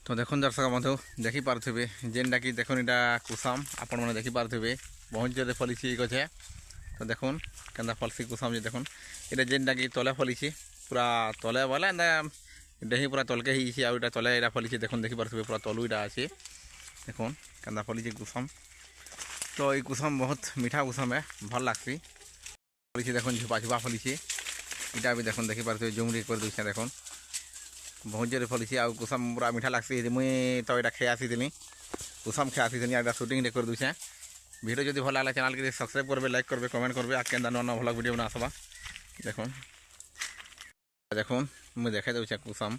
तो देखो दर्शक बंधु देखिपे जेनटा कि देखुन यहाँ कुसम आपण मैंने देखिपे बहुत जोर फलिची गछे। तो देखुन केन्दा फलसी कुसम जे देखुन ये जेनटा कि तले फलिची पूरा तले बोले एंदा डेही पूरा तलके ही आउटा तले यहाँ फलिची देखुन देखिपे पूरा तलु यहाँ अच्छे देखुन केन्दा फलिची कुसम। तो ये कुसम बहुत मीठा कुसम है भल लगसी फलिची देखुन झुपा झुपा फलिची इटा भी देखुन देखिपे जुमरी कर दूसरे देखुन बहुत जोर फलिची आ कुसम पूरा मीठा लगसी मुई तो यहाँ खाई आसी कुसम खाई आसी यहाँ सुटिंग कर दूसरे वीडियो जब भल लगे चैनल के सब्सक्राइब करबे लाइक करबे कमेंट करबे आ केन्दा नवा नवा भल वीडियो बना आसबा देखुन देखुन मुझे देखे दूसरे कुसम।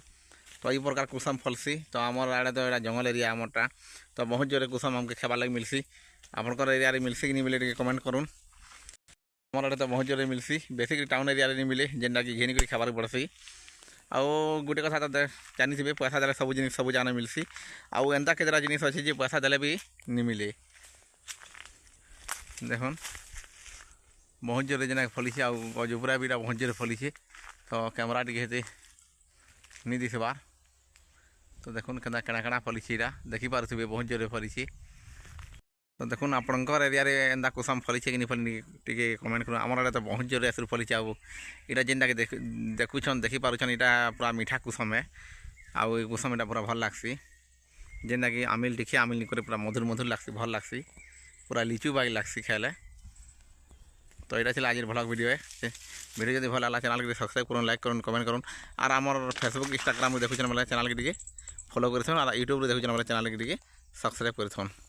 तो ये प्रकार कुसम फलसी तो आमर आड़े तो यहाँ जंगल एरिया आमरटा तो बहुत जोर कुसम हमके खाबार लगे मिलसी आपंकर एरिया मिलसी कि नहीं मिले कमेंट करूँ। आमर आड़े तो बहुत जोर मिलसी बेसिकली टाउन एरिया नहीं मिले जेनटा कि घिनी खाबार पड़सी। आउ गोटे कथा तो जानी पैसा देले सब जिन सब जाने मिलसी आउ एंता केतरा जिनिस अच्छे जे पैसा देले भी नहीं मिले देखुन बहुत जोर जेना फलिছে आउ गजुपुरा भी बहुत जोर फलिছে। तो कैमरा टी नहीं दिखबार तो देखुन केना केना केना फलिছে यहाँ देखिपे बहुत जोर फलिছে। तो देखुन आपंकर एरिया एंता कुसम फलिছে कि नहीं फलि टे कमेंट करूँ आमर आड़े तो बहुत जोर आसर फलिছে आउ यहाँ जेनटा कि देखुन देखिपारुछन यहाँ पूरा मीठा कुसम है आउ कुसम यहाँ पूरा भल लगसी जेनटा कि आमिल टिके आमिल निकले पूरा मधुर मधुर लगसी भल लगसी पूरा लिचु बाग लगसी खाइले। तो यहाँ आज भल वीडियो है वीडियो जब भल लगा चैनल के सब्सक्राइब करूँ लाइक करूँ कमेंट करूँ और आमर फेसबुक इंस्टाग्राम देखुन बोले चैनल के फॉलो कर यूट्यूब देखुन बोले चैनल के सब्सक्राइब कर।